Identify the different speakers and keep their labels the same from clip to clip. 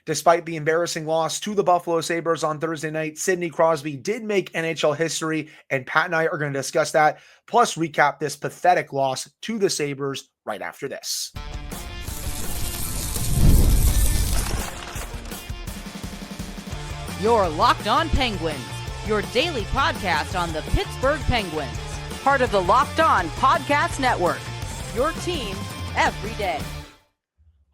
Speaker 1: Despite the embarrassing loss to the Buffalo Sabres on Thursday night, Sidney Crosby did make NHL history, and Pat and I are going to discuss that, plus recap this pathetic loss to the Sabres right after this.
Speaker 2: You're Locked On Penguins, your daily podcast on the Pittsburgh Penguins, part of the Locked On Podcast Network, your team every day.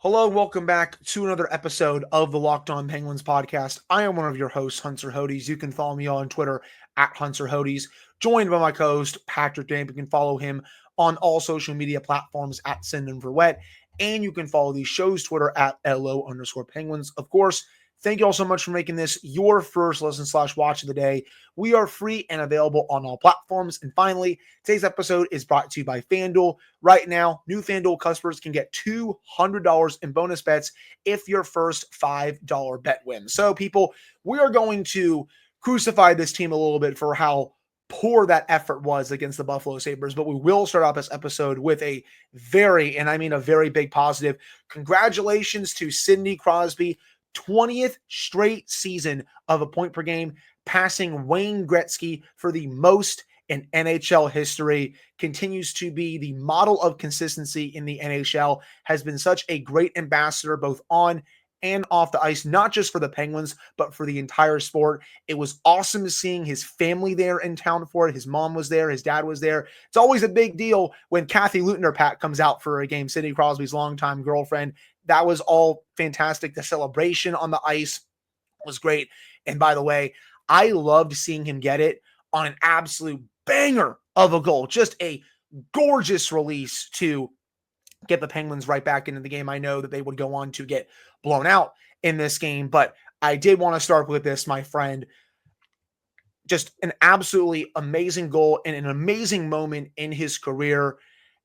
Speaker 1: Hello, welcome back to another episode of the Locked On Penguins podcast. I am one of your hosts, Hunter Hodes. You can follow me on Twitter at Hunter Hodes, joined by my co-host, Patrick Damp. You can follow him on all social media platforms at SendInForWet, and you can follow the show's Twitter at LO_Penguins. Of course, thank you all so much for making this your first listen/watch of the day. We are free and available on all platforms. And finally, today's episode is brought to you by FanDuel. Right now, new FanDuel customers can get $200 in bonus bets if your first $5 bet wins. So, people, we are going to crucify this team a little bit for how poor that effort was against the Buffalo Sabres, but we will start off this episode with a very, and I mean a very big positive. Congratulations to Sidney Crosby, 20th straight season of a point per game, passing Wayne Gretzky for the most in NHL history. Continues to be the model of consistency in the NHL, has been such a great ambassador both on and off the ice, not just for the Penguins, but for the entire sport. It was awesome seeing his family there in town for it. His mom was there. His dad was there. It's always a big deal when Kathy Lutner, Pat, comes out for a game, Sidney Crosby's longtime girlfriend. That was all fantastic. The celebration on the ice was great. And by the way, I loved seeing him get it on an absolute banger of a goal. Just a gorgeous release to get the Penguins right back into the game. I know that they would go on to get blown out in this game, but I did want to start with this, my friend. Just an absolutely amazing goal and an amazing moment in his career.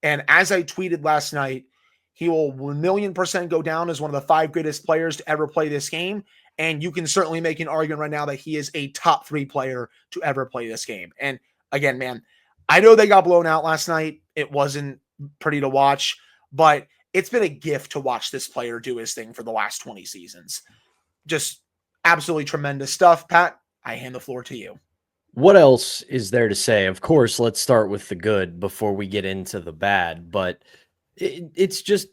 Speaker 1: And as I tweeted last night, he will 1,000,000% go down as one of the 5 greatest players to ever play this game. And you can certainly make an argument right now that he is a top 3 player to ever play this game. And again, man, I know they got blown out last night. It wasn't pretty to watch, but it's been a gift to watch this player do his thing for the last 20 seasons. Just absolutely tremendous stuff. Pat, I hand the floor to you.
Speaker 3: What else is there to say? Of course, let's start with the good before we get into the bad, but it's just,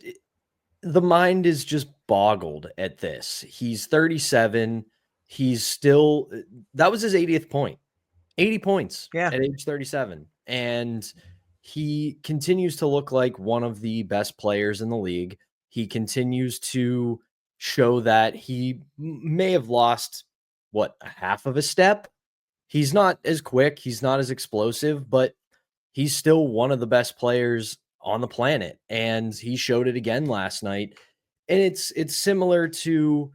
Speaker 3: the mind is just boggled at this. He's 37. He's still, that was his 80th point, 80 points at age 37. And he continues to look like one of the best players in the league. He continues to show that he may have lost, a half of a step. He's not as quick. He's not as explosive, but he's still one of the best players on the planet. And he showed it again last night. And it's similar to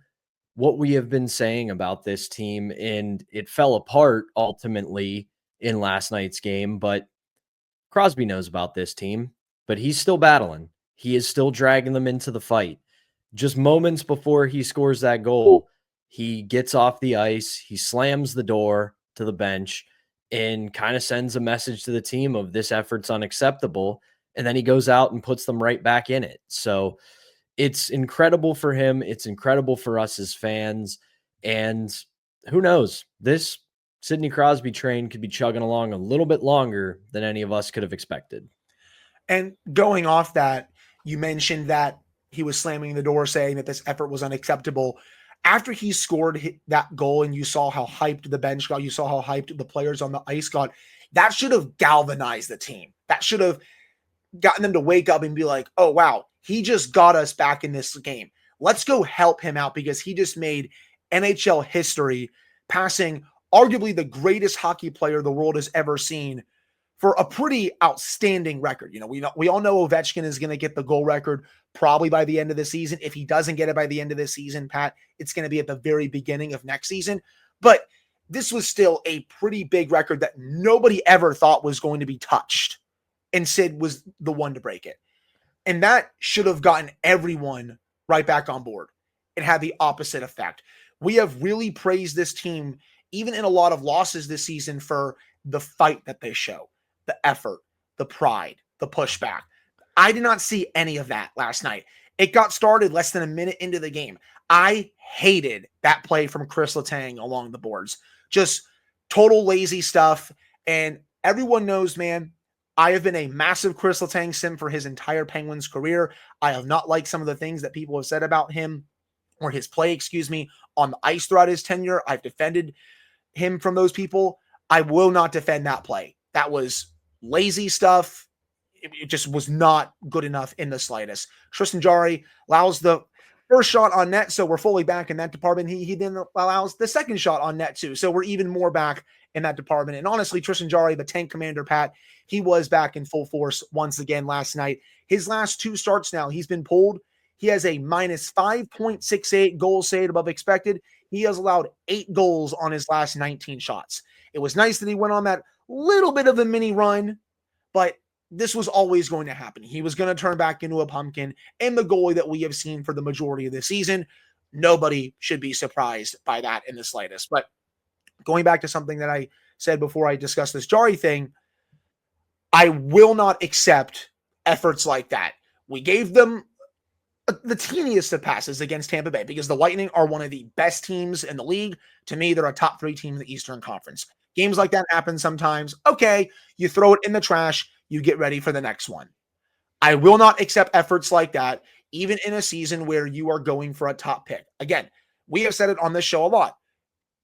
Speaker 3: what we have been saying about this team. And it fell apart ultimately in last night's game, but Crosby knows about this team, but he's still battling. He is still dragging them into the fight. Just moments before he scores that goal, he gets off the ice, he slams the door to the bench and kind of sends a message to the team of this effort's unacceptable. And then he goes out and puts them right back in it. So it's incredible for him. It's incredible for us as fans. And who knows, this Sidney Crosby train could be chugging along a little bit longer than any of us could have expected.
Speaker 1: And going off that, you mentioned that he was slamming the door saying that this effort was unacceptable. After he scored that goal and you saw how hyped the bench got, you saw how hyped the players on the ice got, that should have galvanized the team. That should have gotten them to wake up and be like, oh, wow, he just got us back in this game. Let's go help him out because he just made NHL history, passing arguably the greatest hockey player the world has ever seen for a pretty outstanding record. You know, we all know Ovechkin is going to get the goal record probably by the end of the season. If he doesn't get it by the end of the season, Pat, it's going to be at the very beginning of next season. But this was still a pretty big record that nobody ever thought was going to be touched. And Sid was the one to break it. And that should have gotten everyone right back on board. It had the opposite effect. We have really praised this team, even in a lot of losses this season, for the fight that they show, the effort, the pride, the pushback. I did not see any of that last night. It got started less than a minute into the game. I hated that play from Chris Letang along the boards. Just total lazy stuff. And everyone knows, man, I have been a massive Chris Letang sim for his entire Penguins career. I have not liked some of the things that people have said about him or his play, on the ice throughout his tenure. I've defended him from those people. I will not defend that play. That was lazy stuff. It just was not good enough in the slightest. Tristan Jarry allows the first shot on net, so we're fully back in that department. He then allows the second shot on net too, so we're even more back in that department. And honestly, Tristan Jarry, the tank commander, Pat, he was back in full force once again last night. His last 2 starts now, he's been pulled. He has a minus 5.68 goals saved above expected. He has allowed 8 goals on his last 19 shots. It was nice that he went on that little bit of a mini run, but this was always going to happen. He was going to turn back into a pumpkin, and the goalie that we have seen for the majority of the season, nobody should be surprised by that in the slightest. But going back to something that I said before I discussed this Jarry thing, I will not accept efforts like that. We gave them the teeniest of passes against Tampa Bay because the Lightning are one of the best teams in the league. To me, they're a top 3 team in the Eastern Conference. Games like that happen sometimes. Okay, you throw it in the trash, you get ready for the next one. I will not accept efforts like that, even in a season where you are going for a top pick. Again, we have said it on this show a lot.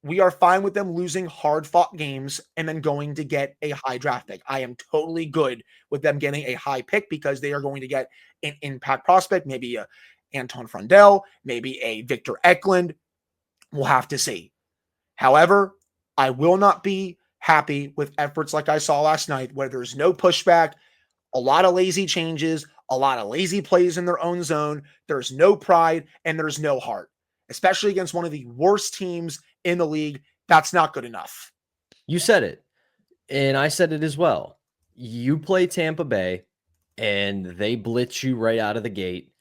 Speaker 1: We are fine with them losing hard-fought games and then going to get a high draft pick. I am totally good with them getting a high pick because they are going to get an impact prospect, maybe a Anton Frundell, maybe a Victor Eklund. We'll have to see. However, I will not be happy with efforts like I saw last night where there's no pushback, a lot of lazy changes, a lot of lazy plays in their own zone. There's no pride and there's no heart, especially against one of the worst teams in the league. That's not good enough.
Speaker 3: You said it, and I said it as well. You play Tampa Bay, and they blitz you right out of the gate.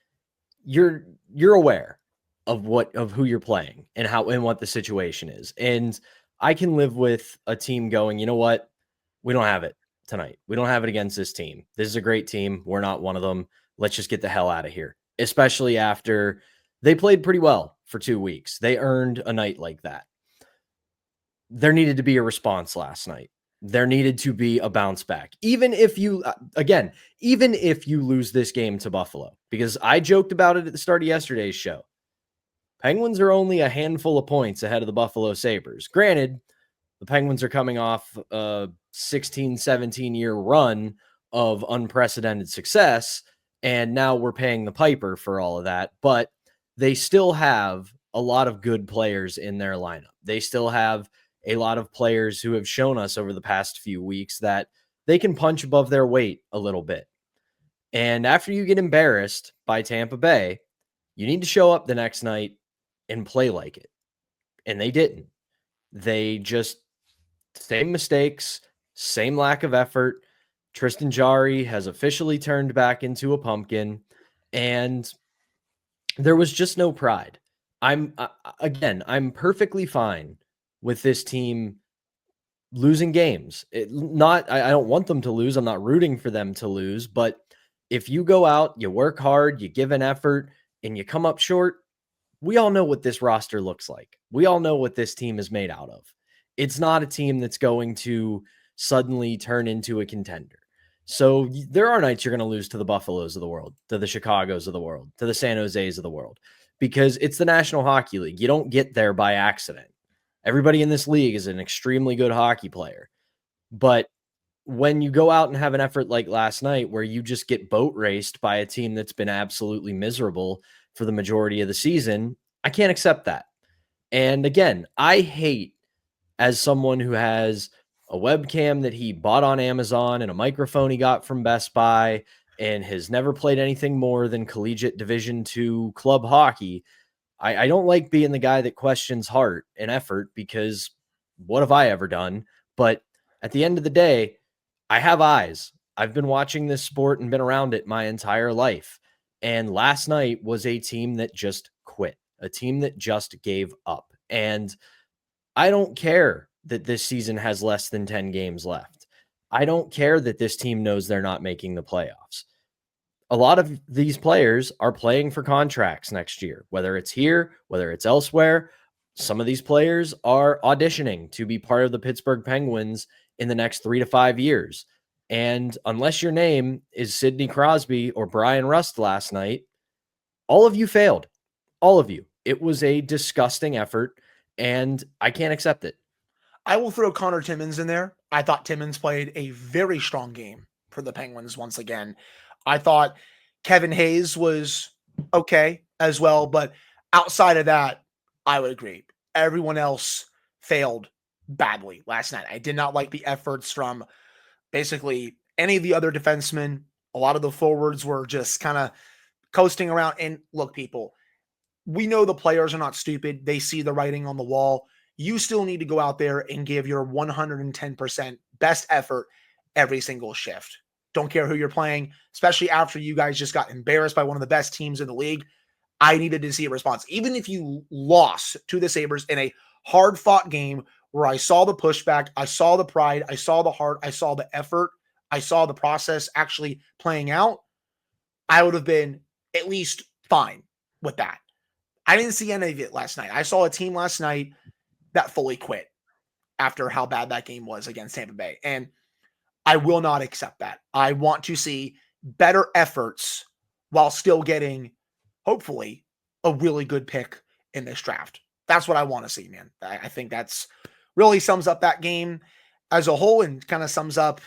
Speaker 3: You're aware of who you're playing and what the situation is. And I can live with a team going, you know what? We don't have it tonight. We don't have it against this team. This is a great team. We're not one of them. Let's just get the hell out of here. Especially after they played pretty well for 2 weeks. They earned a night like that. There needed to be a response last night. There needed to be a bounce back. Even if you lose this game to Buffalo, because I joked about it at the start of yesterday's show. Penguins are only a handful of points ahead of the Buffalo Sabres. Granted, the Penguins are coming off a 16, 17-year run of unprecedented success, and now we're paying the piper for all of that. But they still have a lot of good players in their lineup. They still have a lot of players who have shown us over the past few weeks that they can punch above their weight a little bit. And after you get embarrassed by Tampa Bay, you need to show up the next night and play like it. And they didn't. They just, same mistakes, same lack of effort. Tristan Jarry has officially turned back into a pumpkin, and there was just no pride. I'm perfectly fine with this team losing games. I don't want them to lose. I'm not rooting for them to lose, but if you go out, you work hard, you give an effort, and you come up short, we all know what this roster looks like. We all know what this team is made out of. It's not a team that's going to suddenly turn into a contender. So there are nights you're going to lose to the Buffaloes of the world, to the Chicagos of the world, to the San Jose's of the world, because it's the National Hockey League. You don't get there by accident. Everybody in this league is an extremely good hockey player. But when you go out and have an effort like last night where you just get boat raced by a team that's been absolutely miserable for the majority of the season, I can't accept that. And again, I hate, as someone who has a webcam that he bought on Amazon and a microphone he got from Best Buy and has never played anything more than collegiate Division II club hockey, I don't like being the guy that questions heart and effort, because what have I ever done? But at the end of the day, I have eyes. I've been watching this sport and been around it my entire life. And last night was a team that just quit, a team that just gave up. And I don't care that this season has less than 10 games left. I don't care that this team knows they're not making the playoffs. a lot of these players are playing for contracts next year, whether it's here, whether it's elsewhere. Some of these players are auditioning to be part of the Pittsburgh Penguins in the next 3 to 5 years. And unless your name is Sidney Crosby or Brian Rust last night, all of you failed. All of you. It was a disgusting effort, and I can't accept it.
Speaker 1: I will throw Connor Timmins in there. I thought Timmins played a very strong game for the Penguins once again. I thought Kevin Hayes was okay as well, but outside of that, I would agree. Everyone else failed badly last night. I did not like the efforts from basically any of the other defensemen. A lot of the forwards were just kind of coasting around. And look, people, we know the players are not stupid. They see the writing on the wall. You still need to go out there and give your 110% best effort every single shift. Don't care who you're playing, especially after you guys just got embarrassed by one of the best teams in the league. I needed to see a response. Even if you lost to the Sabres in a hard-fought game where I saw the pushback, I saw the pride, I saw the heart, I saw the effort, I saw the process actually playing out, I would have been at least fine with that. I didn't see any of it last night. I saw a team last night that fully quit after how bad that game was against Tampa Bay. And I will not accept that. I want to see better efforts while still getting, hopefully, a really good pick in this draft. That's what I want to see, man. I think that's really sums up that game as a whole and kind of sums up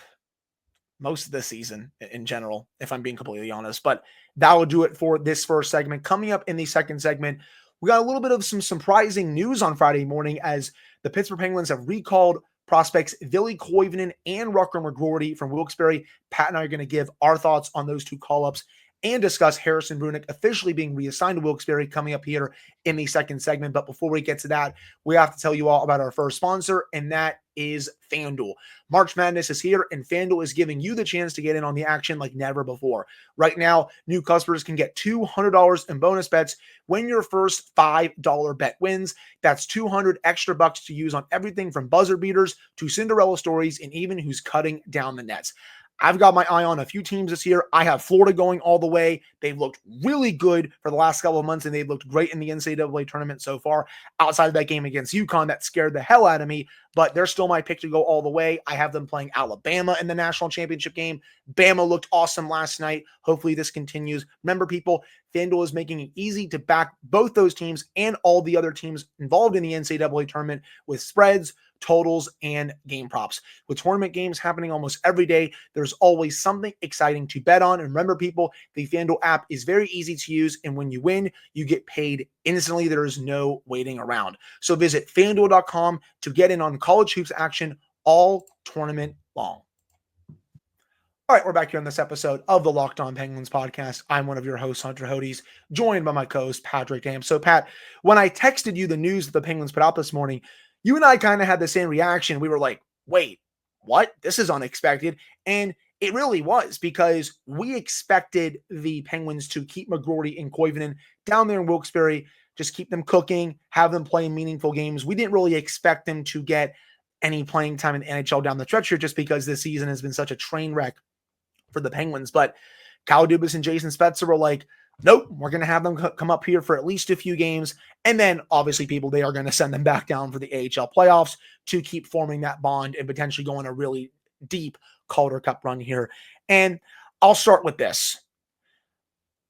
Speaker 1: most of the season in general, if I'm being completely honest. But that will do it for this first segment. Coming up in the second segment, we got a little bit of some surprising news on Friday morning as the Pittsburgh Penguins have recalled prospects Villie, Koivunen, and Rutger McGroarty from Wilkes-Barre. Pat and I are going to give our thoughts on those two call-ups and discuss Harrison Brunick officially being reassigned to Wilkes-Barre coming up here in the second segment. But before we get to that, we have to tell you all about our first sponsor, and that is FanDuel. March Madness is here, and FanDuel is giving you the chance to get in on the action like never before. Right now, new customers can get $200 in bonus bets when your first $5 bet wins. That's 200 extra bucks to use on everything from buzzer beaters to Cinderella stories and even who's cutting down the nets. I've got my eye on a few teams this year. I have Florida going all the way. They've looked really good for the last couple of months, and they've looked great in the NCAA tournament so far. Outside of that game against UConn, that scared the hell out of me, but they're still my pick to go all the way. I have them playing Alabama in the national championship game. Bama looked awesome last night. Hopefully this continues. Remember, people, FanDuel is making it easy to back both those teams and all the other teams involved in the NCAA tournament with spreads, totals, and game props. With tournament games happening almost every day, there's always something exciting to bet on. And remember, people, the FanDuel app is very easy to use, and when you win, you get paid instantly. There is no waiting around. So visit FanDuel.com to get in on college hoops action all tournament long. All right, we're back here on this episode of the Locked On Penguins podcast. I'm one of your hosts, Hunter Hodes, joined by my co-host, Patrick Dam. So, Pat, when I texted you the news that the Penguins put out this morning, you and I kind of had the same reaction. We were like, wait, what? This is unexpected. And it really was, because we expected the Penguins to keep McGroarty and Koivunen down there in Wilkes-Barre, just keep them cooking, have them play meaningful games. We didn't really expect them to get any playing time in the NHL down the stretch here, just because this season has been such a train wreck for the Penguins. But Kyle Dubas and Jason Spezza were like, nope, we're going to have them come up here for at least a few games. And then obviously, people, they are going to send them back down for the AHL playoffs to keep forming that bond and potentially go on a really deep Calder Cup run here. And I'll start with this.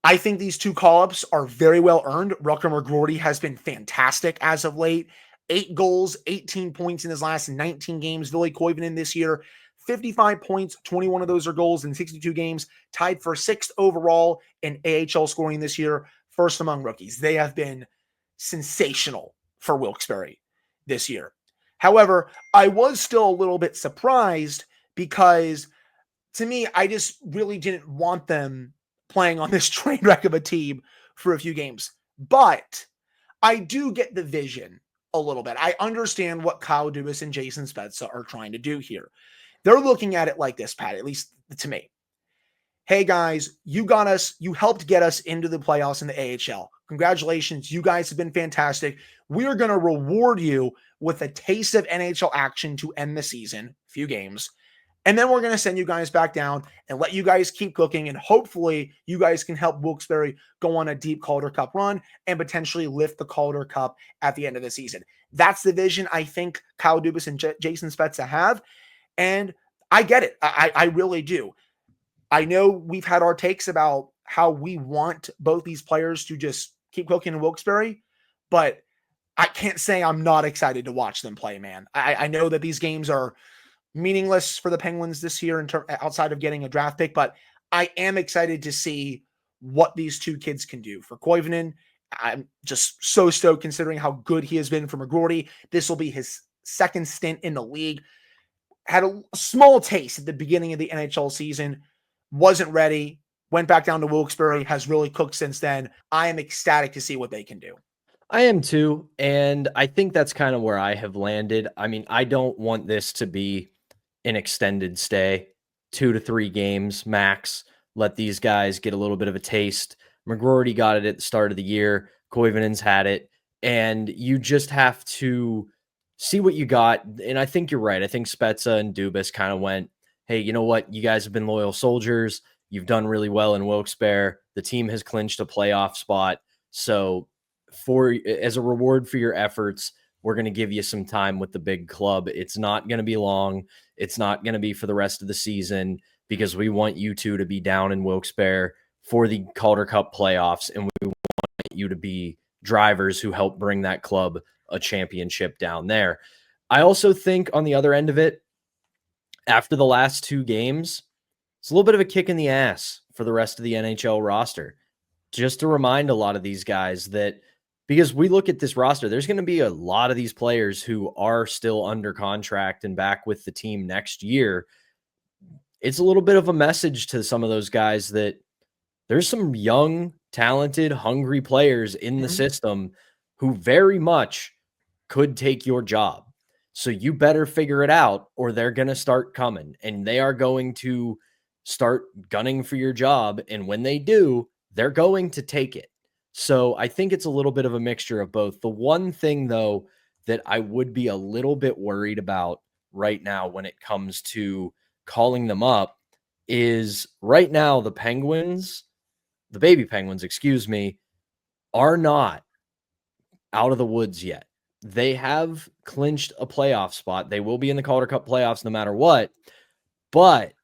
Speaker 1: I think these two call-ups are very well earned. Rutger McGroarty has been fantastic as of late. 8 goals, 18 points in his last 19 games. Villie Koivunen this year, 55 points, 21 of those are goals in 62 games, tied for 6th overall in AHL scoring this year, first among rookies. They have been sensational for Wilkes-Barre this year. However, I was still a little bit surprised because, to me, I just really didn't want them playing on this train wreck of a team for a few games. But I do get the vision a little bit. I understand what Kyle Dubas and Jason Spezza are trying to do here. They're looking at it like this, Pat, at least to me. Hey, guys, you got us. You helped get us into the playoffs in the AHL. Congratulations. You guys have been fantastic. We are going to reward you with a taste of NHL action to end the season, a few games. And then we're going to send you guys back down and let you guys keep cooking. And hopefully you guys can help Wilkes-Barre go on a deep Calder Cup run and potentially lift the Calder Cup at the end of the season. That's the vision I think Kyle Dubas and Jason Spezza have. And I get it. I really do. I know we've had our takes about how we want both these players to just keep cooking in Wilkes-Barre, but I can't say I'm not excited to watch them play, man. I know that these games are meaningless for the Penguins this year outside of getting a draft pick, but I am excited to see what these two kids can do. For Koivunen, I'm just so stoked considering how good he has been for McGroarty. This will be his second stint in the league. Had a small taste at the beginning of the NHL season, wasn't ready, went back down to Wilkes-Barre, has really cooked since then. I am ecstatic to see what they can do.
Speaker 3: I am too, and I think that's kind of where I have landed. I mean, I don't want this to be an extended stay, 2 to 3 games max. Let these guys get a little bit of a taste. McGroarty got it at the start of the year. Koivunen's had it, and you just have to see what you got. And I think you're right. I think Spezza and Dubas kind of went, hey, you know what? You guys have been loyal soldiers. You've done really well in Wilkes-Barre. The team has clinched a playoff spot. So as a reward for your efforts, we're going to give you some time with the big club. It's not going to be long. It's not going to be for the rest of the season because we want you two to be down in Wilkes-Barre for the Calder Cup playoffs, and we want you to be drivers who help bring that club a championship down there. I also think on the other end of it, after the last 2 games, it's a little bit of a kick in the ass for the rest of the NHL roster. Just to remind a lot of these guys that because we look at this roster, there's going to be a lot of these players who are still under contract and back with the team next year. It's a little bit of a message to some of those guys that there's some young, talented, hungry players in the system who very much could take your job. So you better figure it out or they're going to start coming and they are going to start gunning for your job. And when they do, they're going to take it. So I think it's a little bit of a mixture of both. The one thing, though, that I would be a little bit worried about right now when it comes to calling them up is right now the baby Penguins, are not out of the woods yet. They have clinched a playoff spot. They will be in the Calder Cup playoffs no matter what. But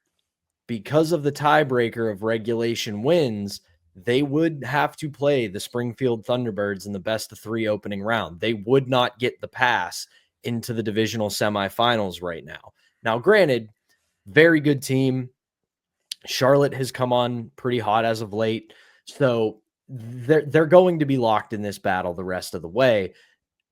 Speaker 3: because of the tiebreaker of regulation wins, they would have to play the Springfield Thunderbirds in the best of 3 opening round. They would not get the pass into the divisional semifinals right now. Now, granted, very good team. Charlotte has come on pretty hot as of late. So they're going to be locked in this battle the rest of the way.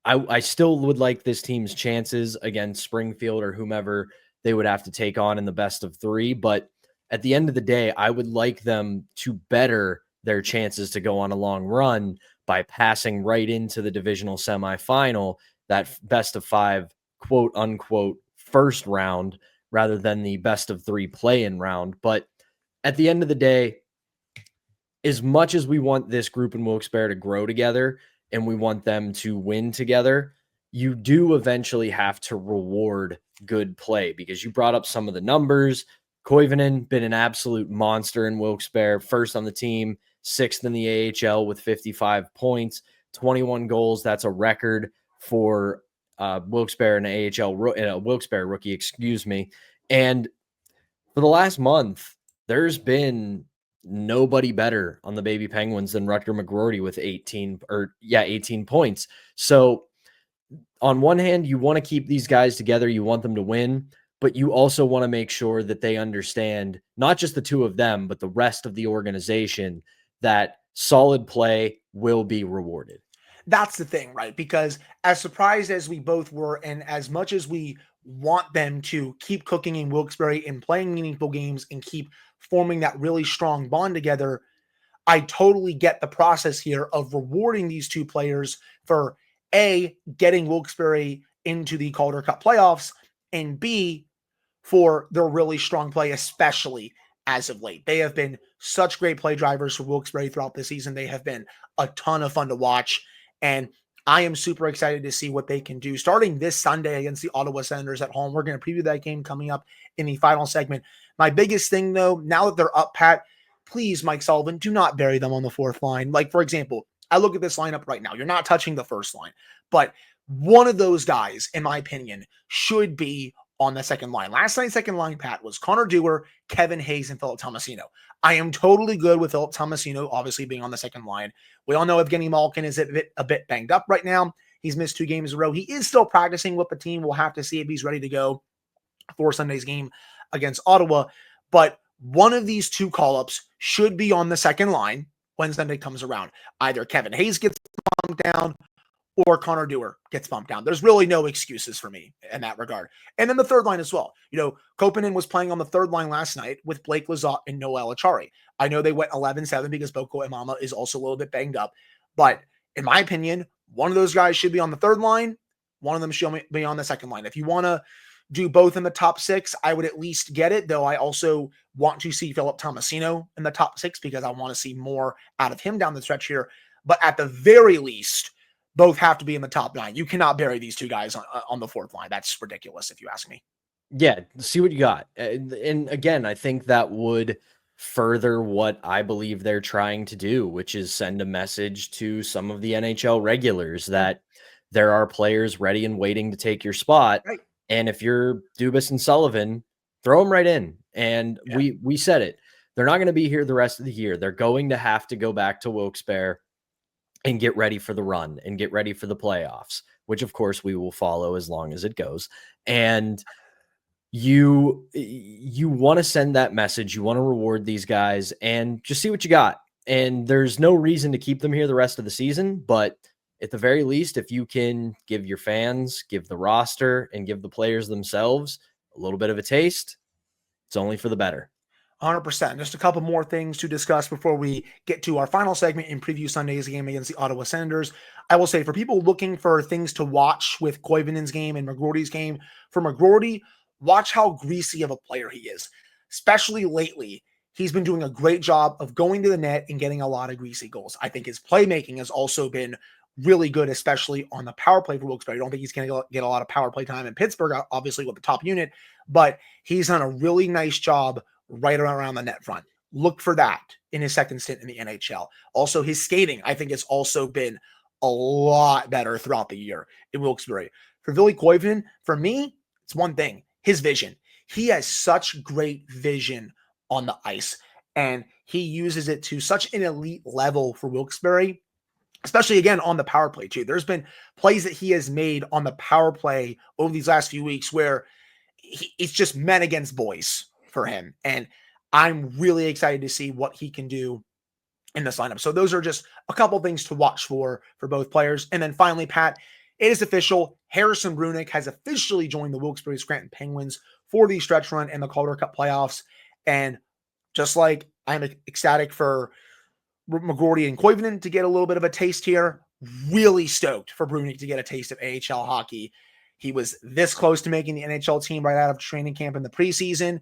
Speaker 3: I still would like this team's chances against Springfield or whomever they would have to take on in the best of 3. But at the end of the day, I would like them to better their chances to go on a long run by passing right into the divisional semifinal, that best of 5, quote unquote, first round, rather than the best of 3 play-in round. But at the end of the day, as much as we want this group in Wilkes-Barre to grow together and we want them to win together, you do eventually have to reward good play because you brought up some of the numbers. Koivunen been an absolute monster in Wilkes-Barre, first on the team, 6th in the AHL with 55 points, 21 goals. That's a record for Wilkes-Barre and AHL Wilkes-Barre rookie, And for the last month, there's been nobody better on the baby Penguins than Rutger McGroarty with 18 points. So on one hand, you want to keep these guys together. You want them to win, but you also want to make sure that they understand, not just the 2 of them, but the rest of the organization, that solid play will be rewarded.
Speaker 1: That's the thing, right? Because as surprised as we both were, and as much as we want them to keep cooking in Wilkes-Barre and playing meaningful games and keep forming that really strong bond together, I totally get the process here of rewarding these 2 players for A, getting Wilkes-Barre into the Calder Cup playoffs, and B, for their really strong play, especially as of late. They have been such great play drivers for Wilkes-Barre throughout the season. They have been a ton of fun to watch. And I am super excited to see what they can do starting this Sunday against the Ottawa Senators at home. We're going to preview that game coming up in the final segment. My biggest thing, though, now that they're up, Pat, please, Mike Sullivan, do not bury them on the fourth line. Like, for example, I look at this lineup right now. You're not touching the first line, but one of those guys, in my opinion, should be on the second line. Last night's second line, Pat, was Connor Dewar, Kevin Hayes, and Philip Tomasino. I am totally good with Philip Tomasino obviously being on the second line. We all know Evgeny Malkin is a bit banged up right now. He's missed 2 games in a row. He is still practicing with the team. We'll have to see if he's ready to go for Sunday's game against Ottawa. But one of these 2 call-ups should be on the second line when Sunday comes around. Either Kevin Hayes gets bumped down or Connor Dewar gets bumped down. There's really no excuses for me in that regard. And then the third line as well. Koivunen was playing on the third line last night with Blake Lizotte and Noel Acciari. I know they went 11-7 because Boko Imama is also a little bit banged up. But in my opinion, one of those guys should be on the third line. One of them should be on the second line. If you want to do both in the top 6, I would at least get it, though I also want to see Philip Tomasino in the top 6 because I want to see more out of him down the stretch here. But at the very least, both have to be in the top 9. You cannot bury these 2 guys on the fourth line. That's ridiculous if you ask me.
Speaker 3: Yeah, see what you got. And again, I think that would further what I believe they're trying to do, which is send a message to some of the NHL regulars that there are players ready and waiting to take your spot.
Speaker 1: Right.
Speaker 3: And if you're Dubas and Sullivan, throw them right in. And we said it. They're not going to be here the rest of the year. They're going to have to go back to Wilkes-Barre and get ready for the run and get ready for the playoffs, which of course we will follow as long as it goes. And you want to send that message. You want to reward these guys and just see what you got. And there's no reason to keep them here the rest of the season, but at the very least, if you can give your fans, give the roster, and give the players themselves a little bit of a taste, it's only for the better.
Speaker 1: 100%. Just a couple more things to discuss before we get to our final segment and preview Sunday's game against the Ottawa Senators. I will say for people looking for things to watch with Koivunen's game and McGroarty's game, for McGroarty, watch how greasy of a player he is. Especially lately, he's been doing a great job of going to the net and getting a lot of greasy goals. I think his playmaking has also been really good, especially on the power play for Wilkes-Barre. I don't think he's going to get a lot of power play time in Pittsburgh, obviously with the top unit, but he's done a really nice job right around the net front. Look for that in his second stint in the NHL. Also, his skating, I think, has also been a lot better throughout the year in Wilkes-Barre. For Villie Koivunen, for me, it's one thing, his vision. He has such great vision on the ice, and he uses it to such an elite level for Wilkes-Barre, especially, again, on the power play, too. There's been plays that he has made on the power play over these last few weeks where it's just men against boys for him. And I'm really excited to see what he can do in this lineup. So those are just a couple things to watch for both players. And then finally, Pat, it is official. Harrison Brunick has officially joined the Wilkes-Barre Scranton Penguins for the stretch run in the Calder Cup playoffs. And just like I'm ecstatic for McGroarty and Koivunen to get a little bit of a taste here, really stoked for Brunick to get a taste of AHL hockey. He was this close to making the NHL team right out of training camp in the preseason.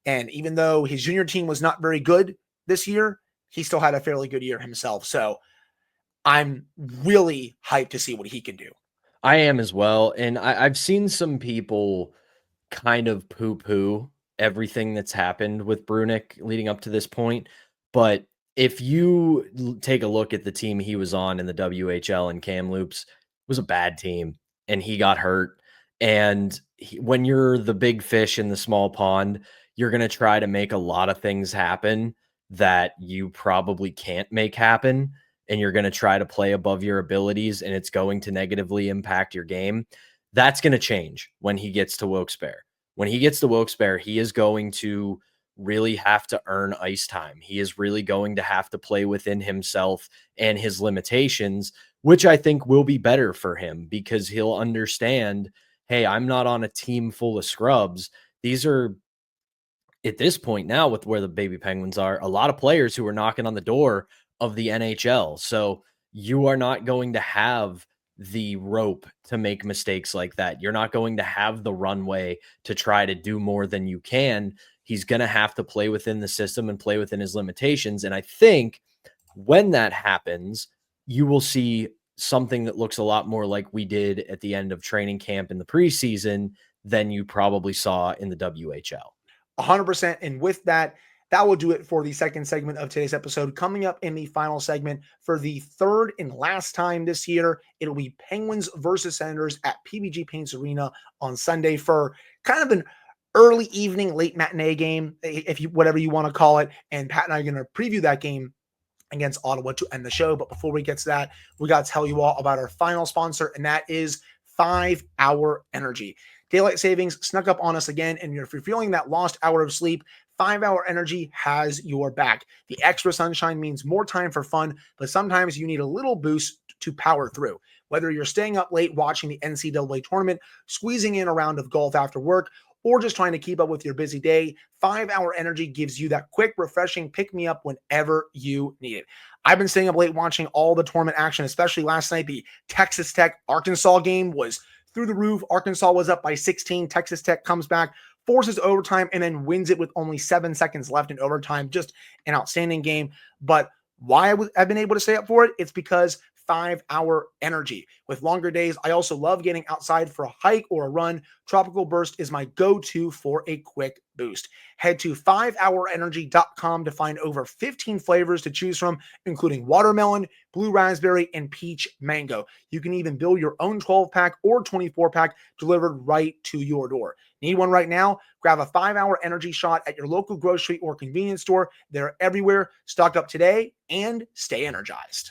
Speaker 1: And even though his junior team was not very good this year, he still had a fairly good year himself. So I'm really hyped to see what he can do.
Speaker 3: I am as well. And I've seen some people kind of poo-poo everything that's happened with Brunick leading up to this point. But if you take a look at the team he was on in the WHL and Kamloops, it was a bad team and he got hurt. And when you're the big fish in the small pond, you're going to try to make a lot of things happen that you probably can't make happen. And you're going to try to play above your abilities and it's going to negatively impact your game. That's going to change when he gets to Wilkes-Barre. When he gets to Wilkes-Barre, he is going to really have to earn ice time. He is really going to have to play within himself and his limitations, which I think will be better for him because he'll understand, hey, I'm not on a team full of scrubs. These are, at this point now with where the baby Penguins are, a lot of players who are knocking on the door of the NHL. So you are not going to have the rope to make mistakes like that. You're not going to have the runway to try to do more than you can. He's going to have to play within the system and play within his limitations. And I think when that happens, you will see something that looks a lot more like we did at the end of training camp in the preseason than you probably saw in the WHL.
Speaker 1: 100%. And with that, that will do it for the second segment of today's episode. Coming up in the final segment for the third and last time this year, it'll be Penguins versus Senators at PBG Paints Arena on Sunday for kind of an early evening, late matinee game, if you whatever you want to call it. And Pat and I are going to preview that game against Ottawa to end the show. But before we get to that, we got to tell you all about our final sponsor, and that is 5 Hour Energy. Daylight savings snuck up on us again, and if you're feeling that lost hour of sleep, 5 Hour Energy has your back. The extra sunshine means more time for fun, but sometimes you need a little boost to power through. Whether you're staying up late watching the NCAA tournament, squeezing in a round of golf after work, or just trying to keep up with your busy day, 5 Hour Energy gives you that quick, refreshing pick-me-up whenever you need it. I've been staying up late watching all the tournament action, especially last night. The Texas Tech-Arkansas game was through the roof. Arkansas was up by 16. Texas Tech comes back, forces overtime, and then wins it with only 7 seconds left in overtime. Just an outstanding game. But why I've been able to stay up for it, it's because 5 Hour Energy. With longer days, I also love getting outside for a hike or a run. Tropical Burst is my go-to for a quick boost. Head to 5hourenergy.com to find over 15 flavors to choose from, including watermelon, blue raspberry, and peach mango. You can even build your own 12-pack or 24-pack delivered right to your door. Need one right now? Grab a 5 Hour Energy shot at your local grocery or convenience store. They're everywhere. Stock up today and stay energized.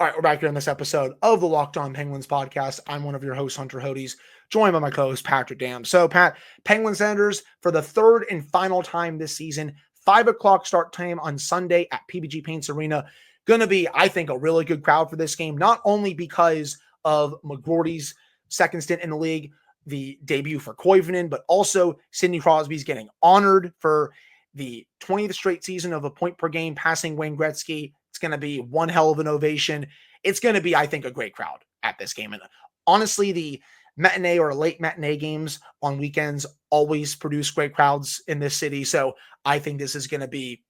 Speaker 1: All right, we're back here on this episode of the Locked On Penguins podcast. I'm one of your hosts, Hunter Hodes, joined by my co-host, Patrick Dam. So, Pat, Penguins Senators for the third and final time this season, 5 o'clock start time on Sunday at PBG Paints Arena. Going to be, I think, a really good crowd for this game, not only because of McGroarty's second stint in the league, the debut for Koivunen, but also Sidney Crosby's getting honored for the 20th straight season of a point per game, passing Wayne Gretzky. It's going to be one hell of an ovation. It's going to be, I think, a great crowd at this game. And honestly, the matinee or late matinee games on weekends always produce great crowds in this city. So I think this is going to be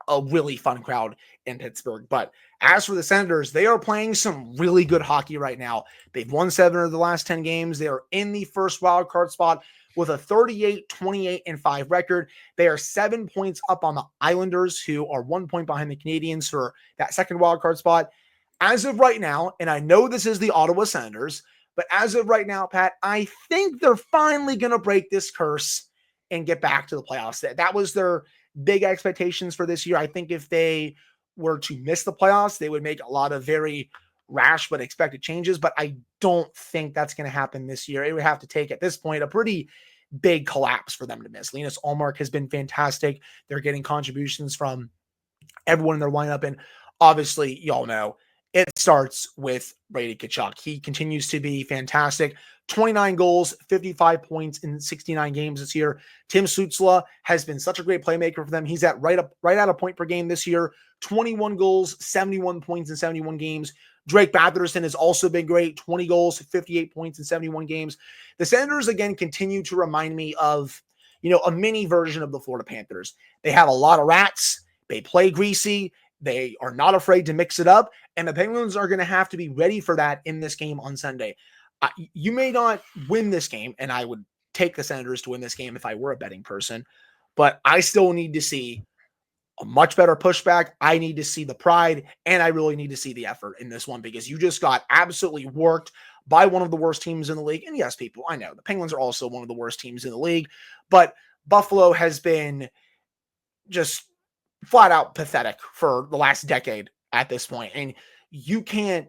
Speaker 1: a really fun crowd in Pittsburgh. But as for the Senators, they are playing some really good hockey right now. They've won 7 of the last 10 games. They are in the first wild card spot with a 38-28-5 record. They are 7 points up on the Islanders, who are 1 point behind the Canadiens for that second wildcard spot. As of right now, and I know this is the Ottawa Senators, but as of right now, Pat, I think they're finally going to break this curse and get back to the playoffs. That was their big expectations for this year. I think if they were to miss the playoffs, they would make a lot of very rash but expected changes, but I don't think that's going to happen this year. It would have to take, at this point, a pretty big collapse for them to miss. Linus Ullmark has been fantastic. They're getting contributions from everyone in their lineup, and obviously, y'all know, it starts with Brady Tkachuk. He continues to be fantastic. 29 goals, 55 points in 69 games this year. Tim Stützle has been such a great playmaker for them. He's at right at a point per game this year. 21 goals, 71 points in 71 games. Drake Batherson has also been great. 20 goals, 58 points in 71 games. The Senators, again, continue to remind me of, a mini version of the Florida Panthers. They have a lot of rats. They play greasy. They are not afraid to mix it up. And the Penguins are going to have to be ready for that in this game on Sunday. You may not win this game, and I would take the Senators to win this game if I were a betting person, but I still need to see a much better pushback. I need to see the pride, and I really need to see the effort in this one, because you just got absolutely worked by one of the worst teams in the league. And yes, people, I know the Penguins are also one of the worst teams in the league, but Buffalo has been just flat out pathetic for the last decade at this point. And you can't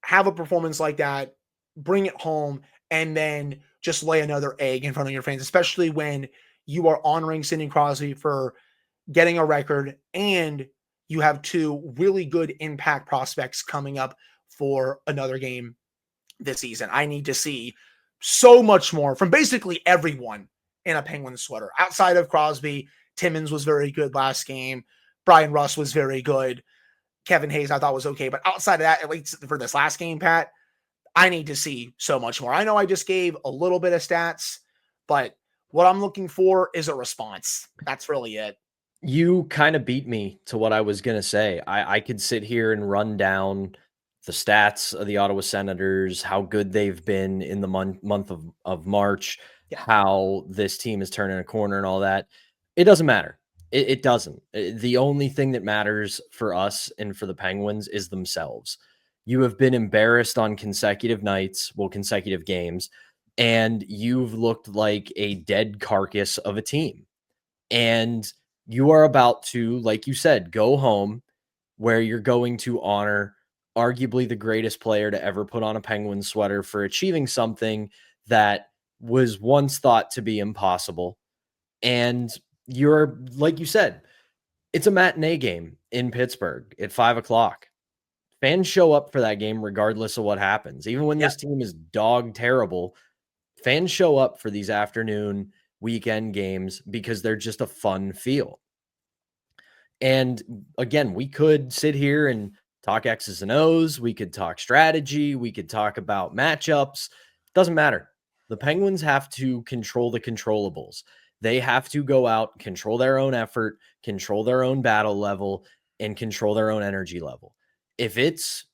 Speaker 1: have a performance like that, bring it home, and then just lay another egg in front of your fans, especially when you are honoring Sidney Crosby for getting a record and you have 2 really good impact prospects coming up for another game this season. I need to see so much more from basically everyone in a Penguins sweater. Outside of Crosby, Timmins was very good last game. Brian Russ was very good. Kevin Hayes, I thought, was okay. But outside of that, at least for this last game, Pat, I need to see so much more. I know I just gave a little bit of stats, but what I'm looking for is a response. That's really it.
Speaker 3: You kind of beat me to what I was going to say. I could sit here and run down the stats of the Ottawa Senators, how good they've been in the month of March,
Speaker 1: Yeah.
Speaker 3: how this team is turning a corner and all that. It doesn't matter. It doesn't. The only thing that matters for us and for the Penguins is themselves. You have been embarrassed on consecutive nights, well, consecutive games, and you've looked like a dead carcass of a team. And you are about to, like you said, go home where you're going to honor arguably the greatest player to ever put on a Penguin sweater for achieving something that was once thought to be impossible. And you're, like you said, it's a matinee game in Pittsburgh at 5 o'clock. Fans show up for that game regardless of what happens. Even when
Speaker 1: Yeah.
Speaker 3: this team is dog terrible, fans show up for these afternoon weekend games because they're just a fun feel. And again, we could sit here and talk X's and O's. We could talk strategy. We could talk about matchups. Doesn't matter. The Penguins have to control the controllables. They have to go out, control their own effort, control their own battle level, and control their own energy level. If it's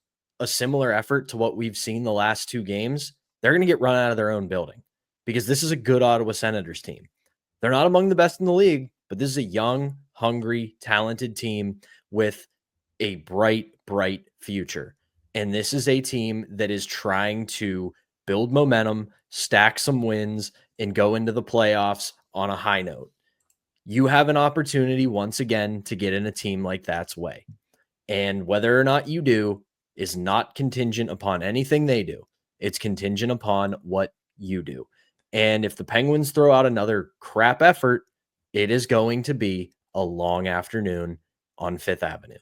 Speaker 3: a similar effort to what we've seen the last two games, they're going to get run out of their own building because this is a good Ottawa Senators team. They're not among the best in the league, but this is a young, hungry, talented team with a bright, bright future. And this is a team that is trying to build momentum, stack some wins, and go into the playoffs on a high note. You have an opportunity once again to get in a team like that's way. And whether or not you do is not contingent upon anything they do. It's contingent upon what you do. And if the Penguins throw out another crap effort, it is going to be a long afternoon on Fifth Avenue.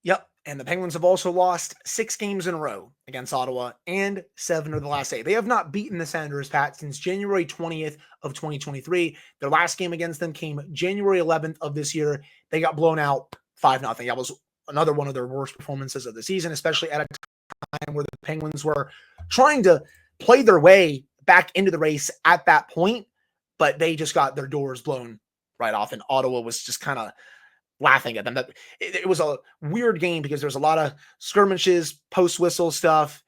Speaker 1: Yep. And the Penguins have also lost 6 games in a row against Ottawa and 7 of the last 8. They have not beaten the Senators, Pat, since January 20th of 2023. Their last game against them came January 11th of this year. They got blown out 5-0. That was another one of their worst performances of the season, especially at a time where the Penguins were trying to play their way back into the race at that point, but they just got their doors blown right off, and Ottawa was just kind of laughing at them. That it was a weird game because there's a lot of skirmishes, post whistle stuff,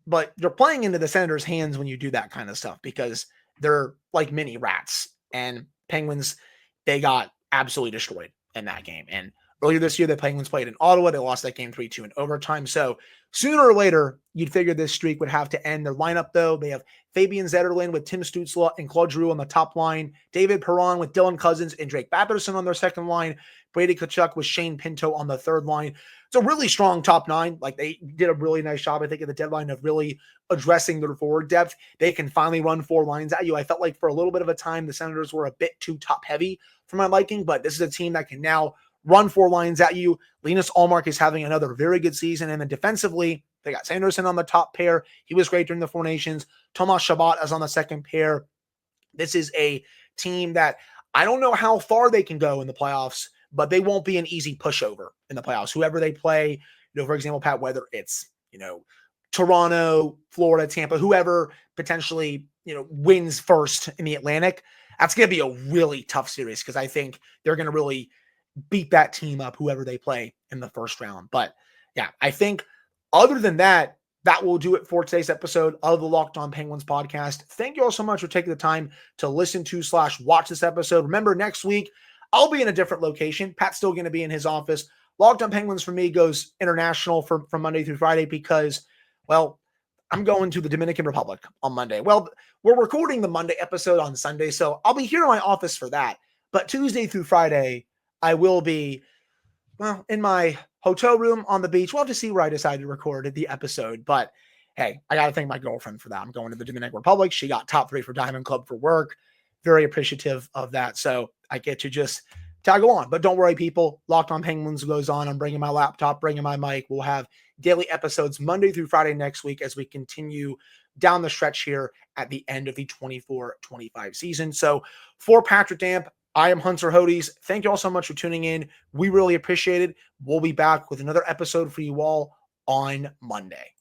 Speaker 1: but you're playing into the Senators' hands when you do that kind of stuff because they're like mini rats. And Penguins, they got absolutely destroyed in that game. And earlier this year, the Penguins played in Ottawa. They lost that game 3-2 in overtime. So sooner or later, you'd figure this streak would have to end. Their lineup, though, they have Fabian Zetterlund with Tim Stützle and Claude Giroux on the top line, David Perron with Dylan Cousins and Drake Batherson on their second line, Brady Tkachuk with Shane Pinto on the third line. It's a really strong top 9. Like, they did a really nice job, I think, at the deadline of really addressing their forward depth. They can finally run 4 lines at you. I felt like for a little bit of a time, the Senators were a bit too top heavy for my liking, but this is a team that can now run 4 lines at you. Linus Ullmark is having another very good season. And then defensively, they got Sanderson on the top pair. He was great during the Four Nations. Tomas Chabot is on the second pair. This is a team that I don't know how far they can go in the playoffs, but they won't be an easy pushover in the playoffs. Whoever they play, for example, Pat, whether it's, Toronto, Florida, Tampa, whoever potentially, wins first in the Atlantic, that's going to be a really tough series because I think they're going to really beat that team up, whoever they play in the first round. But yeah, I think other than that, that will do it for today's episode of the Locked On Penguins podcast. Thank you all so much for taking the time to listen to / watch this episode. Remember, next week, I'll be in a different location. Pat's still going to be in his office. Locked On Penguins for me goes international from Monday through Friday because, well, I'm going to the Dominican Republic on Monday. Well, we're recording the Monday episode on Sunday, so I'll be here in my office for that. But Tuesday through Friday, I will be, in my hotel room on the beach. We'll have to see where I decide to record the episode. But hey, I got to thank my girlfriend for that. I'm going to the Dominican Republic. She got top 3 for Diamond Club for work. Very appreciative of that. So I get to just tag along. But don't worry, people. Locked On Penguins goes on. I'm bringing my laptop, bringing my mic. We'll have daily episodes Monday through Friday next week as we continue down the stretch here at the end of the 24-25 season. So for Patrick Damp, I am Hunter Hodes. Thank you all so much for tuning in. We really appreciate it. We'll be back with another episode for you all on Monday.